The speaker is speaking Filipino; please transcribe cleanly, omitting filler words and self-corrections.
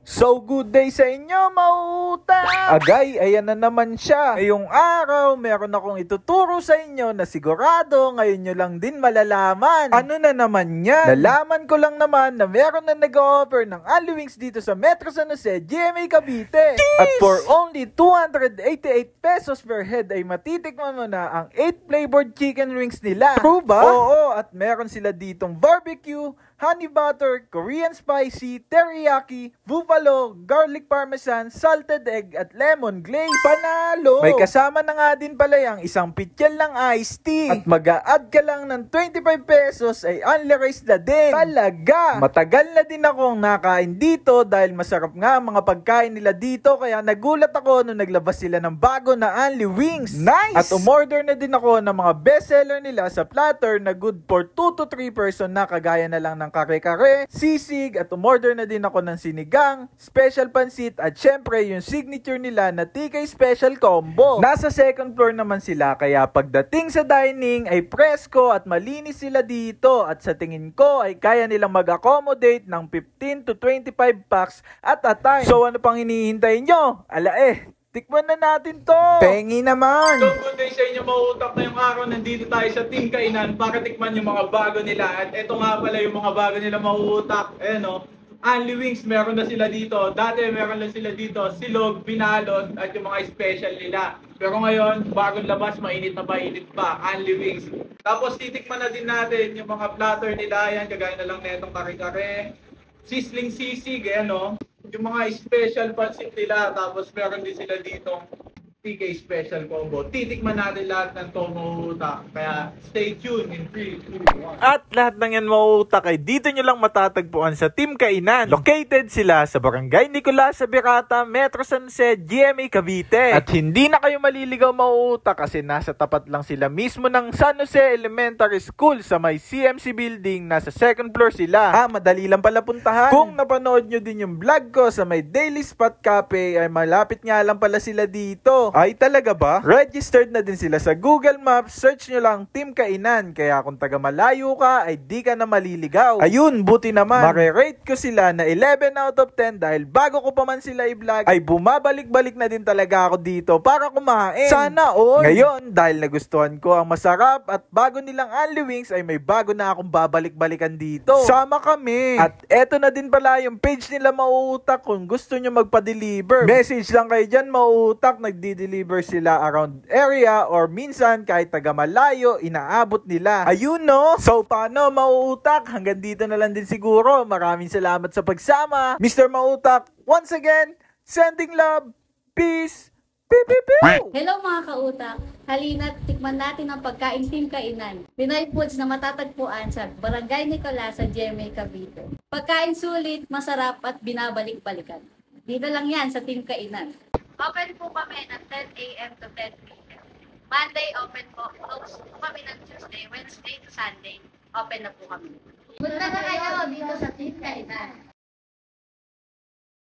So good day sa inyo, mauta! Agay, ayan na naman siya. Ngayong araw, meron akong ituturo sa inyo na sigurado ngayon nyo lang din malalaman. Ano na naman yan? Nalaman ko lang naman na meron na nag-offer ng Only Wings dito sa Metro San Jose, GMA Cavite. Jeez! At for only 288 pesos per head ay matitikman mo na ang 8 flavored chicken wings nila. True ba? Oo, at meron sila ditong barbecue, honey butter, Korean spicy, teriyaki, buffalo, garlic parmesan, salted egg, at lemon glaze. Panalo! May kasama na nga din pala yung isang pityan lang iced tea. At mag-a-add ka lang ng 25 pesos ay only rice na din. Talaga! Matagal na din akong nakain dito dahil masarap nga ang mga pagkain nila dito kaya nagulat ako nung naglabas sila ng bago na Only Wings. Nice! At umorder na din ako ng mga bestseller nila sa platter na good for 2 to 3 person na kagaya na lang ng kare-kare, sisig, at umorder na din ako ng sinigang, special pansit, at syempre yung signature nila na TK Special Combo. Nasa second floor naman sila kaya pagdating sa dining ay presko at malinis sila dito at sa tingin ko ay kaya nilang mag-accommodate ng 15 to 25 packs at a time. So ano pang hinihintay nyo? Tikman na natin to! Pengi naman! So good day sa inyo, mauutak na yung araw. Nandito tayo sa Team Kainan para tikman yung mga bago nila. At eto nga pala yung mga bago nila mauutak. Ayan o, Only Wings, meron na sila dito. Dati meron lang sila dito, silog, binalot, at yung mga special nila. Pero ngayon, bagong labas, mainit na mainit pa, Only Wings. Tapos titikman na din natin yung mga platter nila. Ayan, kagaya na lang netong kare-kare. Sizzling sisig, ayan o. Yung mga special pansit nila, tapos meron din sila ditong TK Special Combo. Titikman natin lahat ng Tomo-utak. Kaya stay tuned in 3, 2, 1. At lahat ng yan mauutak ay dito nyo lang matatagpuan sa Team Kainan. Located sila sa Barangay Nicolas sa Birata, Metro San Jose, GMA Cavite. At hindi na kayo maliligaw mauutak kasi nasa tapat lang sila mismo ng San Jose Elementary School sa may CMC building. Nasa second floor sila. Madali lang pala puntahan. Kung napanood nyo din yung vlog ko sa may Daily Spot Cafe ay malapit nga lang pala sila dito. Ay talaga ba? Registered na din sila sa Google Maps. Search nyo lang Team Kainan. Kaya kung taga malayo ka ay di ka na maliligaw. Ayun, buti naman. Mare-rate ko sila na 11 out of 10 dahil bago ko pa man sila i-vlog ay bumabalik-balik na din talaga ako dito para kumain. Sana all! Ngayon, dahil nagustuhan ko ang masarap at bago nilang Only Wings ay may bago na akong babalik-balikan dito. Sama kami! At eto na din pala yung page nila mauutak kung gusto nyo magpa-deliver. Message lang kayo dyan mauutak, nagdi-deliver sila around area or minsan kahit taga malayo, inaabot nila. Ayun no? So paano mauutak? Hanggang dito na lang din siguro. Maraming salamat sa pagsama. Mr. Mauutak, once again, sending love, peace, pew, pew, pew! Hello mga kautak! Halina't tikman natin ang pagkain Team Kainan. Pinoy Foods na matatagpuan sa Barangay Nicolas sa GMA Cavite. Pagkain sulit, masarap at binabalik-balikan. Dito lang yan sa Team Kainan. Open po kami ng 10 a.m. to 10 p.m. Monday open po. Close po kami ng Tuesday, Wednesday to Sunday. Open na po kami. Punta na kayo dito sa Team Kainan.